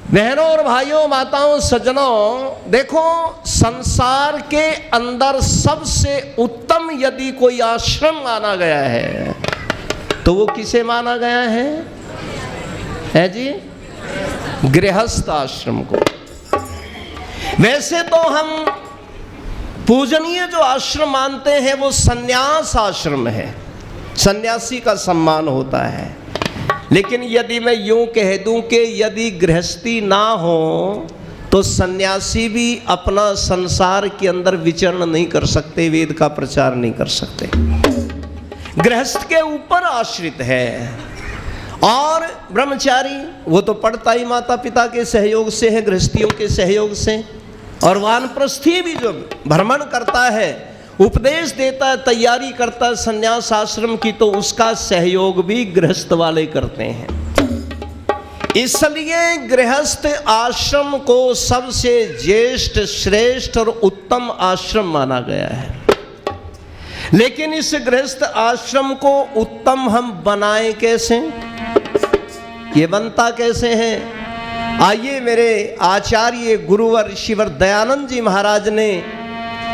बहनों और भाइयों, माताओं, सज्जनों, देखो संसार के अंदर सबसे उत्तम यदि कोई आश्रम माना गया है तो वो किसे माना गया है जी? गृहस्थ आश्रम को। वैसे तो हम पूजनीय जो आश्रम मानते हैं वो सन्यास आश्रम है, सन्यासी का सम्मान होता है। लेकिन यदि मैं यूं कह दूं कि यदि गृहस्थी ना हो तो सन्यासी भी अपना संसार के अंदर विचरण नहीं कर सकते, वेद का प्रचार नहीं कर सकते। गृहस्थ के ऊपर आश्रित है। और ब्रह्मचारी वो तो पढ़ता ही माता पिता के सहयोग से है, गृहस्थियों के सहयोग से। और वानप्रस्थी भी जो भ्रमण करता है, उपदेश देता है, तैयारी करता है संन्यास आश्रम की, तो उसका सहयोग भी गृहस्थ वाले करते हैं। इसलिए गृहस्थ आश्रम को सबसे ज्येष्ठ, श्रेष्ठ और उत्तम आश्रम माना गया है। लेकिन इस गृहस्थ आश्रम को उत्तम हम बनाएं कैसे? ये बनता कैसे है? आइए, मेरे आचार्य गुरुवर ऋषिवर दयानंद जी महाराज ने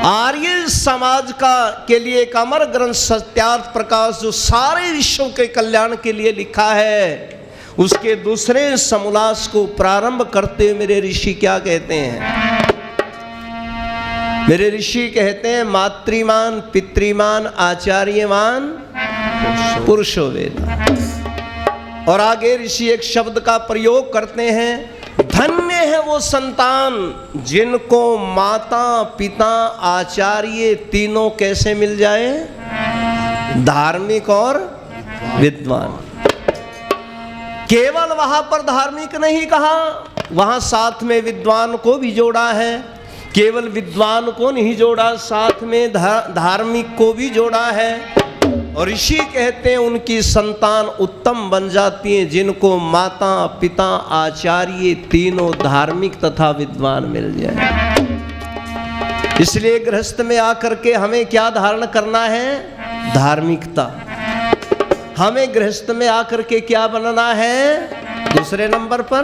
आर्य समाज का के लिए एक अमर ग्रंथ सत्यार्थ प्रकाश, जो सारे विश्व के कल्याण के लिए लिखा है, उसके दूसरे समोल्लास को प्रारंभ करते हुए मेरे ऋषि क्या कहते हैं? मेरे ऋषि कहते हैं, मातृमान पितृमान आचार्यमान पुरुषो वेदा। और आगे ऋषि एक शब्द का प्रयोग करते हैं, धन्य है वो संतान जिनको माता पिता आचार्य तीनों कैसे मिल जाए? धार्मिक और विद्वान। केवल वहां पर धार्मिक नहीं कहा, वहां साथ में विद्वान को भी जोड़ा है। केवल विद्वान को नहीं जोड़ा, साथ में धार्मिक को भी जोड़ा है। और ऋषि कहते हैं उनकी संतान उत्तम बन जाती है जिनको माता पिता आचार्य तीनों धार्मिक तथा विद्वान मिल जाए। इसलिए गृहस्थ में आकर के हमें क्या धारण करना है? धार्मिकता। हमें गृहस्थ में आकर के क्या बनना है? दूसरे नंबर पर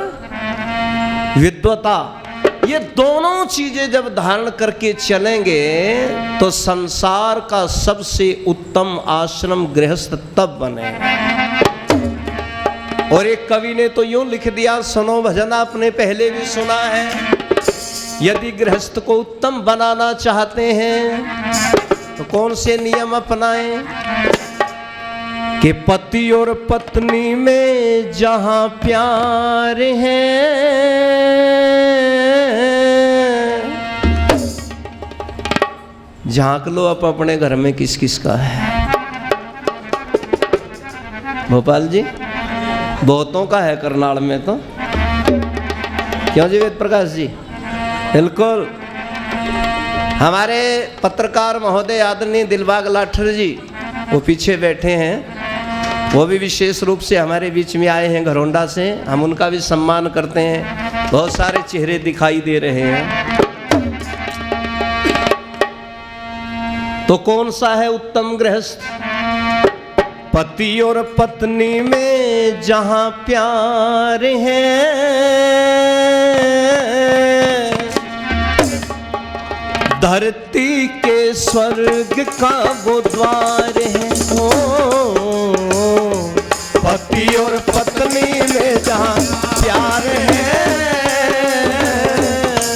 विद्वता। ये दोनों चीजें जब धारण करके चलेंगे तो संसार का सबसे उत्तम आश्रम गृहस्थ तब बनेगा। और एक कवि ने तो यूं लिख दिया, सुनो भजन आपने पहले भी सुना है, यदि गृहस्थ को उत्तम बनाना चाहते हैं तो कौन से नियम अपनाएं? कि पति और पत्नी में जहां प्यार है, झांक लो आप अपने घर में किस किस का है। भोपाल जी बहुतों का है, करनाल में तो क्यों जी वेद प्रकाश जी? बिल्कुल। हमारे पत्रकार महोदय आदरणीय दिलबाग लाठर जी वो पीछे बैठे हैं, वो भी विशेष रूप से हमारे बीच में आए हैं घरोंडा से, हम उनका भी सम्मान करते हैं। बहुत सारे चेहरे दिखाई दे रहे हैं। तो कौन सा है उत्तम गृहस्थ? पति और पत्नी में जहां प्यार है, धरती के स्वर्ग का वो द्वार है। पति और पत्नी में जहां प्यार है,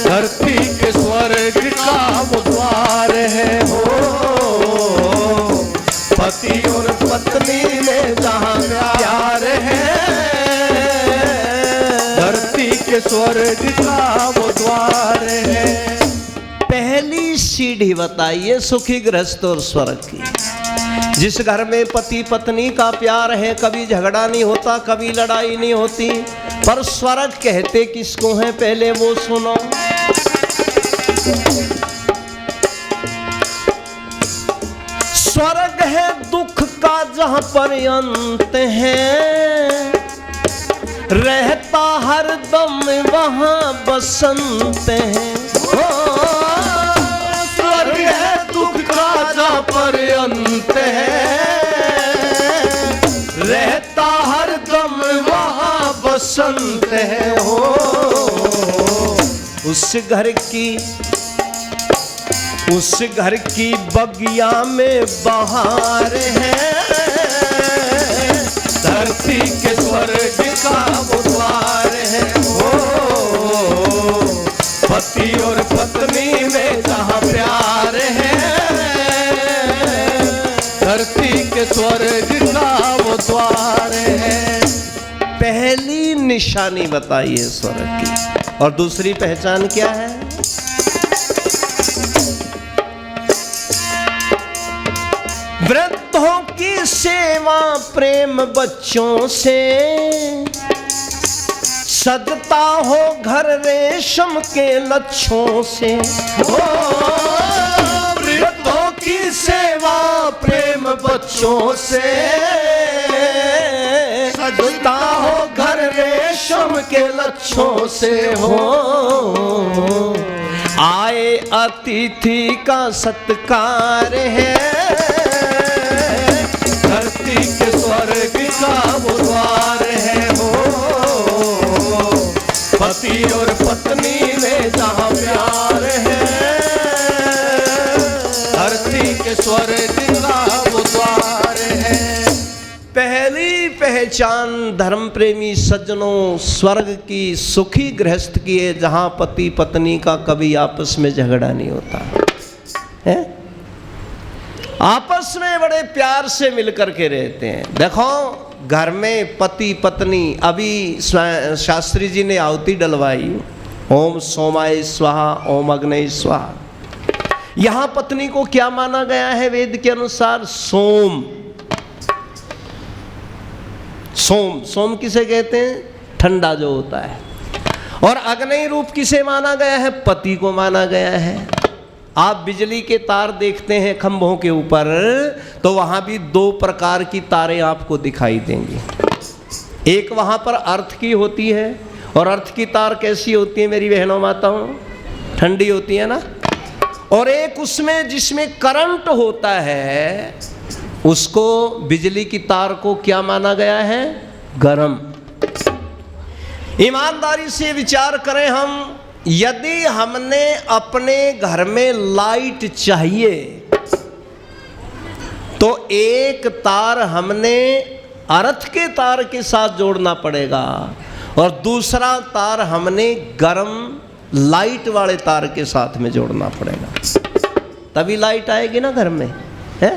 धरती के स्वर्ग का वो द्वार है। पति और पत्नी में जहां प्यार है, धरती के स्वर्ग का वो द्वार है। पहली सीढ़ी बताइए सुखी गृहस्थ और स्वर्ग की। जिस घर में पति पत्नी का प्यार है, कभी झगड़ा नहीं होता, कभी लड़ाई नहीं होती। पर स्वर्ग कहते किसको है पहले वो सुनो। स्वर्ग है दुख का जहां पर अंत है, रहता हर दम वहां बसंत है। स्वर्ग है दुख का जहां पर अंत है, रहता हर दम वहां बसंत है। उस घर की बगिया में बहार है, धरती के स्वर्ग का वो द्वार है। ओ पति और पत्नी में जहाँ प्यार है, धरती के स्वर्ग का वो द्वार है। पहली निशानी बताइए स्वर्ग की, और दूसरी पहचान क्या है? वृद्धों की सेवा प्रेम बच्चों से, सजता हो घर रेशम के लच्छों से। वृद्धों की सेवा प्रेम बच्चों से, सजता हो घर रेशम के लच्छों से। हो आए अतिथि का सत्कार है, धरती के स्वर्ग का वो द्वार है। हो पति और पत्नी में जहाँ प्यार है, धरती के स्वर्ग का वो द्वार है। पहली पहचान धर्म प्रेमी सज्जनों स्वर्ग की सुखी गृहस्थ की है, जहाँ पति पत्नी का कभी आपस में झगड़ा नहीं होता है, आपस में बड़े प्यार से मिलकर के रहते हैं। देखो घर में पति पत्नी, अभी शास्त्री जी ने आहुति डलवाई, ओम सोमाय स्वाहा ओम अग्नय स्वाहा। यहाँ पत्नी को क्या माना गया है वेद के अनुसार? सोम। सोम, सोम किसे कहते हैं? ठंडा जो होता है। और अग्नि रूप किसे माना गया है? पति को माना गया है। आप बिजली के तार देखते हैं खंभों के ऊपर, तो वहां भी दो प्रकार की तारें आपको दिखाई देंगी। एक वहां पर अर्थ की होती है, और अर्थ की तार कैसी होती है मेरी बहनों माताओं? ठंडी होती है ना। और एक उसमें जिसमें करंट होता है, उसको बिजली की तार को क्या माना गया है? गरम। ईमानदारी से विचार करें हम, यदि हमने अपने घर में लाइट चाहिए तो एक तार हमने अर्थ के तार के साथ जोड़ना पड़ेगा, और दूसरा तार हमने गर्म लाइट वाले तार के साथ में जोड़ना पड़ेगा, तभी लाइट आएगी ना घर में, है?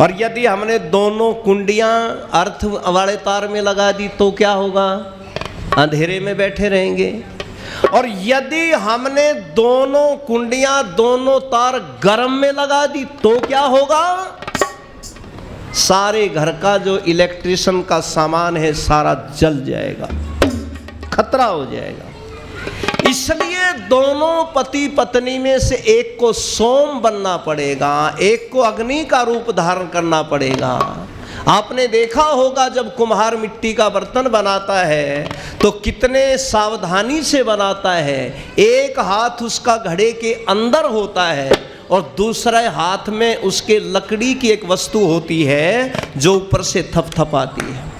और यदि हमने दोनों कुंडियां अर्थ वाले तार में लगा दी तो क्या होगा? अंधेरे में बैठे रहेंगे। और यदि हमने दोनों कुंडियां दोनों तार गर्म में लगा दी तो क्या होगा? सारे घर का जो इलेक्ट्रिशियन का सामान है सारा जल जाएगा, खतरा हो जाएगा। इसलिए दोनों पति पत्नी में से एक को सोम बनना पड़ेगा, एक को अग्नि का रूप धारण करना पड़ेगा। आपने देखा होगा जब कुम्हार मिट्टी का बर्तन बनाता है तो कितने सावधानी से बनाता है। एक हाथ उसका घड़े के अंदर होता है और दूसरे हाथ में उसके लकड़ी की एक वस्तु होती है जो ऊपर से थपथपाती है।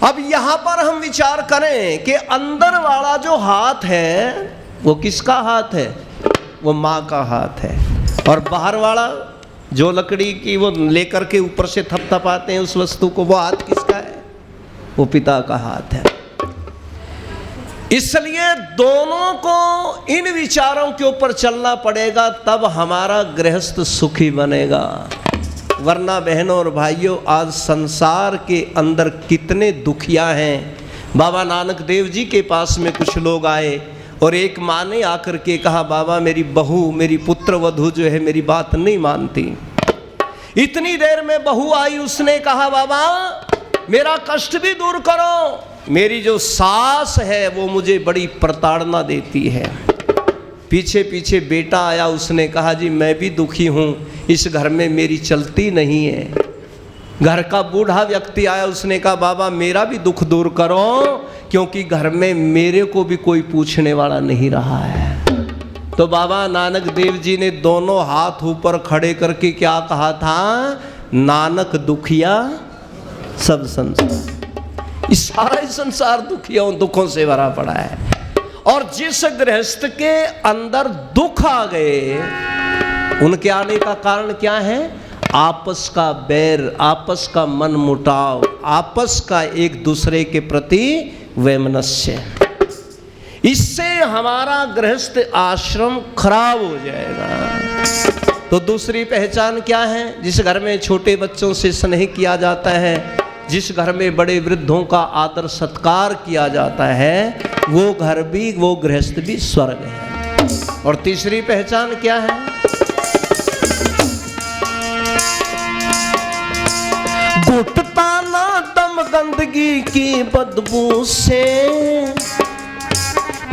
अब यहां पर हम विचार करें कि अंदर वाला जो हाथ है वो किसका हाथ है? वो माँ का हाथ है। और बाहर वाला जो लकड़ी की वो लेकर के ऊपर से थपथपाते हैं उस वस्तु को, वो हाथ किसका है? वो पिता का हाथ है। इसलिए दोनों को इन विचारों के ऊपर चलना पड़ेगा, तब हमारा गृहस्थ सुखी बनेगा। वरना बहनों और भाइयों, आज संसार के अंदर कितने दुखिया हैं। बाबा नानक देव जी के पास में कुछ लोग आए और एक माँ ने आकर के कहा, बाबा मेरी बहू, मेरी पुत्र वधू जो है मेरी बात नहीं मानती। इतनी देर में बहू आई, उसने कहा, बाबा मेरा कष्ट भी दूर करो, मेरी जो सास है वो मुझे बड़ी प्रताड़ना देती है। पीछे पीछे बेटा आया, उसने कहा, जी मैं भी दुखी हूँ, इस घर में मेरी चलती नहीं है। घर का बूढ़ा व्यक्ति आया, उसने कहा, बाबा मेरा भी दुख दूर करो, क्योंकि घर में मेरे को भी कोई पूछने वाला नहीं रहा है। तो बाबा नानक देव जी ने दोनों हाथ ऊपर खड़े करके क्या कहा था? नानक दुखिया सब संसार। इस सारा संसार दुखियों दुखों से भरा पड़ा है। और जिस गृहस्थ के अंदर दुख आ गए, उनके आने का कारण क्या है? आपस का बैर, आपस का मन मुटाव, आपस का एक दूसरे के प्रति वैमनस्य। इससे हमारा गृहस्थ आश्रम खराब हो जाएगा। तो दूसरी पहचान क्या है? जिस घर में छोटे बच्चों से स्नेह किया जाता है, जिस घर में बड़े वृद्धों का आदर सत्कार किया जाता है, वो घर भी, वो गृहस्थ भी स्वर्ग है। और तीसरी पहचान क्या है? घुटता ना दम गंदगी की बदबू से,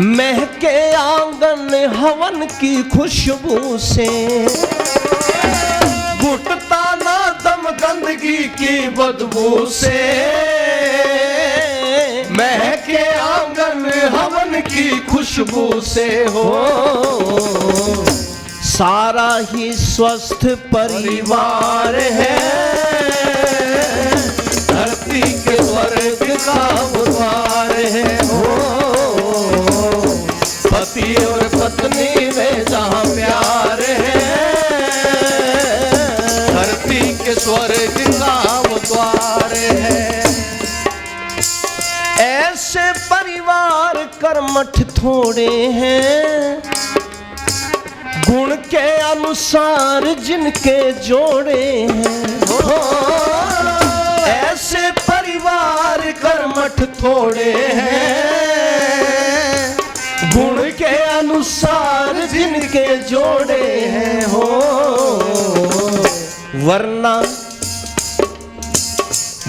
महके आंगन हवन की खुशबू से। घुटता ना दम गंदगी की बदबू से, महके आंगन हवन की खुशबू से हो। सारा ही स्वस्थ परिवार है, धरती के स्वर्ग का द्वार है हो। पति और पत्नी में जहाँ प्यार है, धरती के स्वर्ग का वो द्वार है। ऐसे परिवार कर्मठ थोड़े हैं, गुण के अनुसार जिनके जोड़े हैं हो। ऐसे परिवार कर्मठ थोड़े हैं, गुण के अनुसार जिनके जोड़े हैं हो।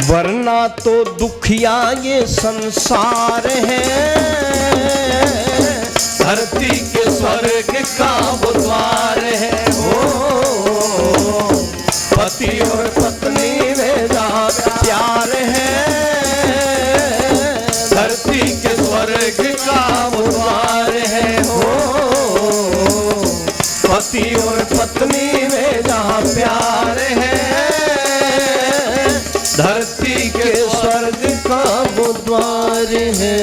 वरना तो दुखिया ये संसार है, धरती के स्वर्ग का वो द्वार है हो। पति और पत्नी में जहाँ प्यार है, धरती के स्वर्ग का वो द्वार है हो। पति और पत्नी में जहाँ प्यार है, धरती के स्वर्ग का वो द्वार है।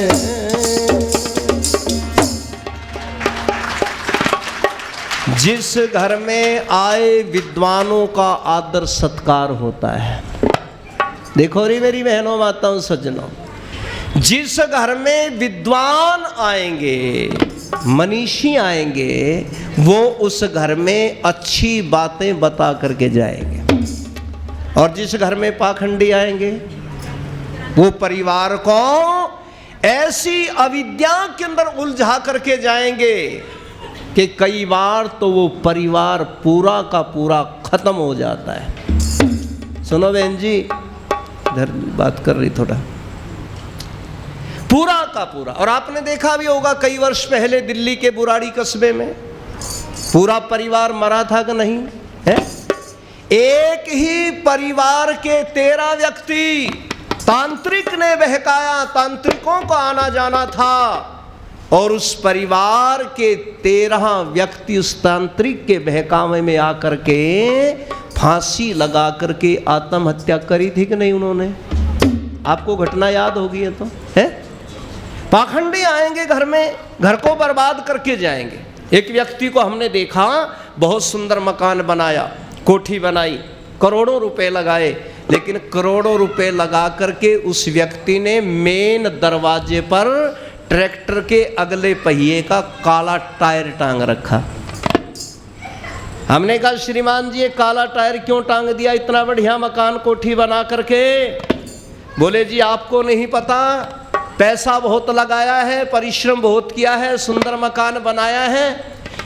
जिस घर में आए विद्वानों का आदर सत्कार होता है। देखो रे मेरी बहनों, माताओं, सज्जनों, जिस घर में विद्वान आएंगे, मनीषी आएंगे, वो उस घर में अच्छी बातें बता करके जाएंगे। और जिस घर में पाखंडी आएंगे, वो परिवार को ऐसी अविद्या के अंदर उलझा करके जाएंगे कि कई बार तो वो परिवार पूरा का पूरा खत्म हो जाता है। सुनो बहन जी, इधर बात कर रही थोड़ा, पूरा का पूरा। और आपने देखा भी होगा कई वर्ष पहले दिल्ली के बुराड़ी कस्बे में पूरा परिवार मरा था कि नहीं है? एक ही परिवार के 13 व्यक्ति तांत्रिक ने बहकाया, तांत्रिकों का आना जाना था, और उस परिवार के 13 व्यक्ति उस तांत्रिक के बहकावे में आकर के फांसी लगा करके आत्महत्या करी थी कि नहीं उन्होंने? आपको घटना याद होगी है तो है? पाखंडी आएंगे घर में, घर को बर्बाद करके जाएंगे। एक व्यक्ति को हमने देखा, बहुत सुंदर मकान बनाया, कोठी बनाई, करोड़ों रुपए लगाए, लेकिन करोड़ों रुपए लगा करके उस व्यक्ति ने मेन दरवाजे पर ट्रैक्टर के अगले पहिए का काला टायर टांग रखा। हमने कहा श्रीमान जी ये काला टायर क्यों टांग दिया इतना बढ़िया मकान कोठी बना करके? बोले जी आपको नहीं पता, पैसा बहुत लगाया है, परिश्रम बहुत किया है, सुंदर मकान बनाया है।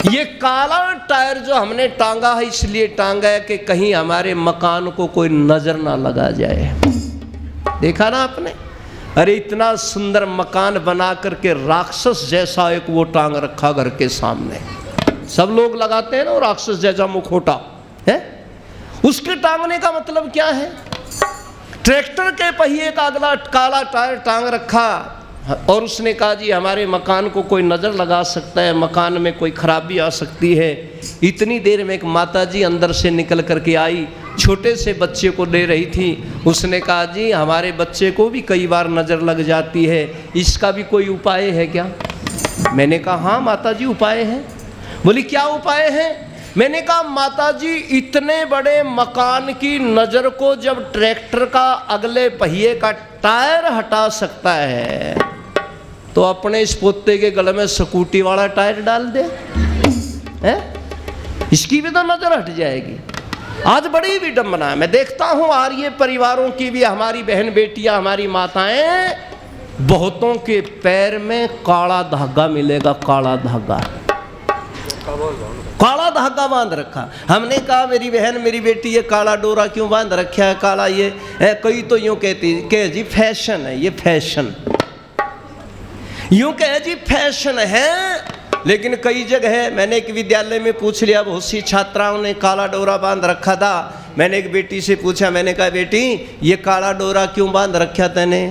ये काला टायर जो हमने टांगा है इसलिए टांगा है कि कहीं हमारे मकान को कोई नजर ना लगा जाए। देखा ना आपने? अरे इतना सुंदर मकान बना करके राक्षस जैसा एक वो टांग रखा घर के सामने। सब लोग लगाते हैं ना वो राक्षस जैसा मुखोटा है, उसके टांगने का मतलब क्या है? ट्रैक्टर के पहिए का अगला काला टायर टांग रखा और उसने कहा जी हमारे मकान को कोई नज़र लगा सकता है, मकान में कोई खराबी आ सकती है। इतनी देर में एक माताजी अंदर से निकल करके आई, छोटे से बच्चे को ले रही थी। उसने कहा जी हमारे बच्चे को भी कई बार नज़र लग जाती है, इसका भी कोई उपाय है क्या? मैंने कहा हाँ माता जी उपाय है। बोली क्या उपाय है? मैंने कहा माता जी इतने बड़े मकान की नज़र को जब ट्रैक्टर का अगले पहिए का टायर हटा सकता है तो अपने इस पोते के गले में स्कूटी वाला टायर डाल दे, है? इसकी भी तो नज़र हट जाएगी। आज बड़ी विडंबना है। मैं देखता हूँ आर्य परिवारों की भी, हमारी बहन बेटियां, हमारी माताएं, बहुतों के पैर में काला धागा मिलेगा, काला धागा, काला धागा बांध रखा। हमने कहा मेरी बहन मेरी बेटी ये काला डोरा क्यों बांध रखा है, काला ये है? कई तो यूं कहती कह जी फैशन है, ये फैशन, यूं कहे जी फैशन है। लेकिन कई जगह मैंने एक विद्यालय में पूछ लिया, बहुत सी छात्राओं ने काला डोरा बांध रखा था। मैंने एक बेटी से पूछा, मैंने कहा बेटी ये काला डोरा क्यों बांध रखा तैने?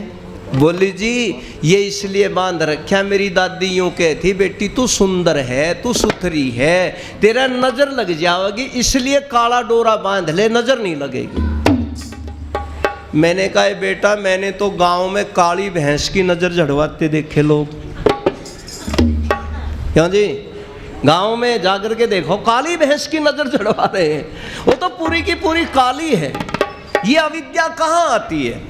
बोली जी ये इसलिए बांध रखा, मेरी दादी यूं कहती बेटी तू सुंदर है, तू सुथरी है, तेरा नजर लग जाएगी, इसलिए काला डोरा बांध ले, नजर नहीं लगेगी। मैंने कहा बेटा मैंने तो गांव में काली भैंस की नजर झड़वाते देखे लोग। क्यों जी? गांव में जाकर के देखो काली भैंस की नजर चढ़वा रहे हैं, वो तो पूरी की पूरी काली है। ये अविद्या कहाँ आती है?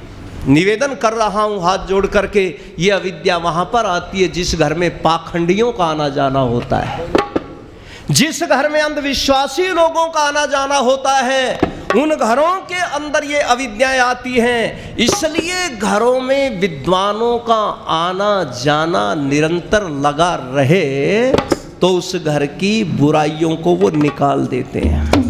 निवेदन कर रहा हूं हाथ जोड़ करके, ये अविद्या वहां पर आती है जिस घर में पाखंडियों का आना जाना होता है, जिस घर में अंधविश्वासी लोगों का आना जाना होता है, उन घरों के अंदर ये अविद्याएं आती हैं। इसलिए घरों में विद्वानों का आना जाना निरंतर लगा रहे तो उस घर की बुराइयों को वो निकाल देते हैं।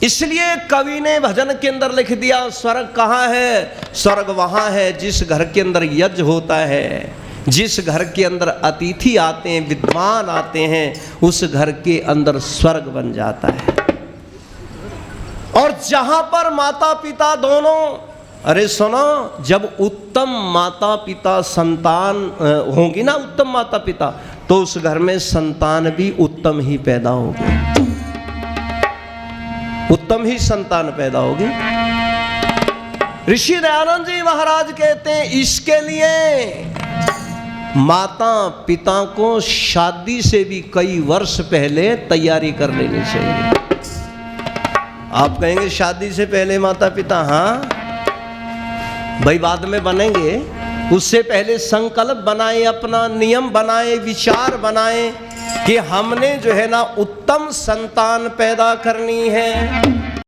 इसलिए कवि ने भजन के अंदर लिख दिया, स्वर्ग कहाँ है? स्वर्ग वहाँ है जिस घर के अंदर यज्ञ होता है, जिस घर के अंदर अतिथि आते हैं, विद्वान आते हैं, उस घर के अंदर स्वर्ग बन जाता है। और जहां पर माता पिता दोनों, अरे सुनो, जब उत्तम माता पिता संतान होंगी ना, उत्तम माता पिता, तो उस घर में संतान भी उत्तम ही पैदा होगी, उत्तम ही संतान पैदा होगी। ऋषि दयानंद जी महाराज कहते हैं इसके लिए माता पिता को शादी से भी कई वर्ष पहले तैयारी कर लेनी चाहिए। आप कहेंगे शादी से पहले माता पिता, हाँ भाई बाद में बनेंगे, उससे पहले संकल्प बनाए, अपना नियम बनाए, विचार बनाए कि हमने जो है ना उत्तम संतान पैदा करनी है।